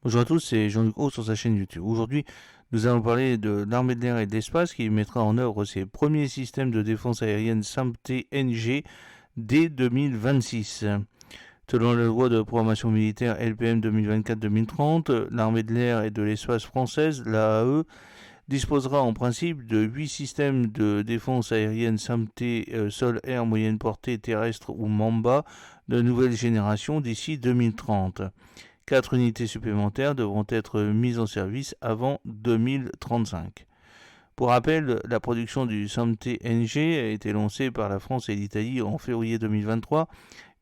Bonjour à tous, c'est Jean-Luc Haut sur sa chaîne YouTube. Aujourd'hui, nous allons parler de l'armée de l'air et de l'espace qui mettra en œuvre ses premiers systèmes de défense aérienne SAMP-TNG dès 2026. Selon la loi de programmation militaire LPM 2024-2030, l'armée de l'air et de l'espace française, l'AAE, disposera en principe de 8 systèmes de défense aérienne SAMP-T sol-air moyenne portée terrestre ou MAMBA de nouvelle génération d'ici 2030. 4 unités supplémentaires devront être mises en service avant 2035. Pour rappel, la production du SAMP-TNG a été lancée par la France et l'Italie en février 2023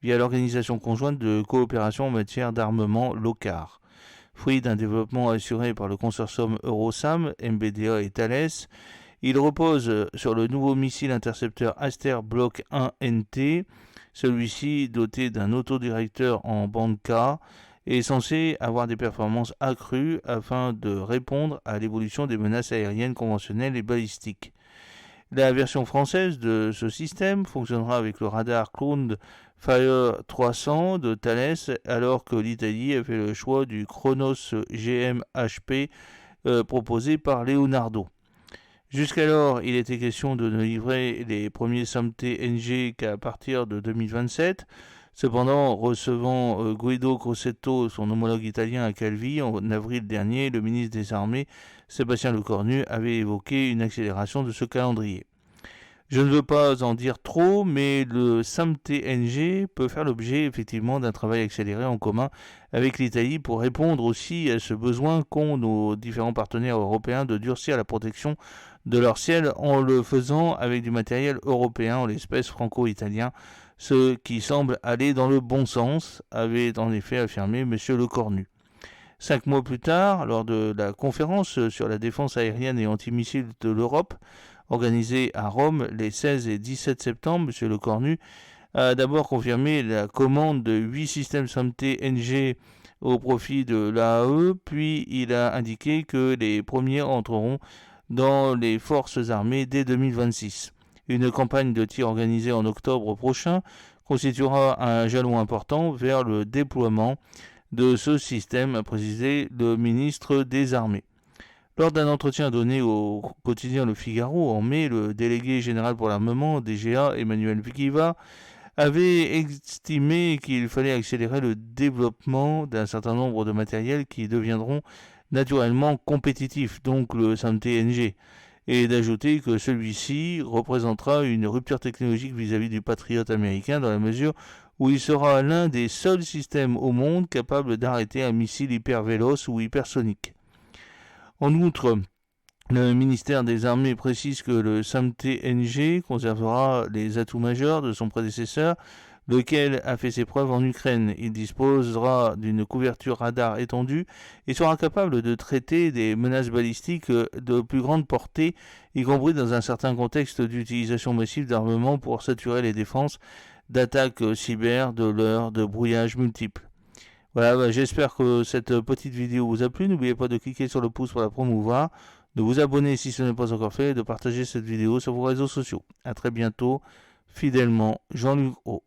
via l'Organisation conjointe de coopération en matière d'armement LOCAR. Fruit d'un développement assuré par le consortium Eurosam, MBDA et Thales, il repose sur le nouveau missile intercepteur Aster Block 1NT. Celui-ci, doté d'un autodirecteur en bande K, est censé avoir des performances accrues afin de répondre à l'évolution des menaces aériennes conventionnelles et balistiques. La version française de ce système fonctionnera avec le radar Ground Fire 300 de Thales, alors que l'Italie a fait le choix du Chronos GM-HP proposé par Leonardo. Jusqu'alors, il était question de ne livrer les premiers SAMP-TNG qu'à partir de 2027. Cependant, recevant Guido Crosetto, son homologue italien à Calvi, en avril dernier, le ministre des Armées, Sébastien Lecornu, avait évoqué une accélération de ce calendrier. Je ne veux pas en dire trop, mais le SAMP-TNG peut faire l'objet effectivement d'un travail accéléré en commun avec l'Italie pour répondre aussi à ce besoin qu'ont nos différents partenaires européens de durcir la protection de leur ciel en le faisant avec du matériel européen, en l'espèce franco-italien, ce qui semble aller dans le bon sens, avait en effet affirmé M. Lecornu. 5 mois plus tard, lors de la conférence sur la défense aérienne et antimissile de l'Europe, organisée à Rome les 16 et 17 septembre, M. Lecornu a d'abord confirmé la commande de 8 systèmes SAMP-TNG au profit de l'AAE, puis il a indiqué que les premiers entreront dans les forces armées dès 2026. Une campagne de tir organisée en octobre prochain constituera un jalon important vers le déploiement de ce système, a précisé le ministre des Armées. Lors d'un entretien donné au quotidien Le Figaro en mai, le délégué général pour l'armement, DGA, Emmanuel Vigiva, avait estimé qu'il fallait accélérer le développement d'un certain nombre de matériels qui deviendront naturellement compétitifs, donc le SAMP-TNG, et d'ajouter que celui-ci représentera une rupture technologique vis-à-vis du Patriot américain dans la mesure où il sera l'un des seuls systèmes au monde capables d'arrêter un missile hypervéloce ou hypersonique. En outre, le ministère des Armées précise que le SAMP-TNG conservera les atouts majeurs de son prédécesseur, lequel a fait ses preuves en Ukraine. Il disposera d'une couverture radar étendue et sera capable de traiter des menaces balistiques de plus grande portée, y compris dans un certain contexte d'utilisation massive d'armement pour saturer les défenses d'attaques cyber, de leurres, de brouillages multiples. Voilà, j'espère que cette petite vidéo vous a plu. N'oubliez pas de cliquer sur le pouce pour la promouvoir, de vous abonner si ce n'est pas encore fait et de partager cette vidéo sur vos réseaux sociaux. A très bientôt, fidèlement, Jean-Luc O.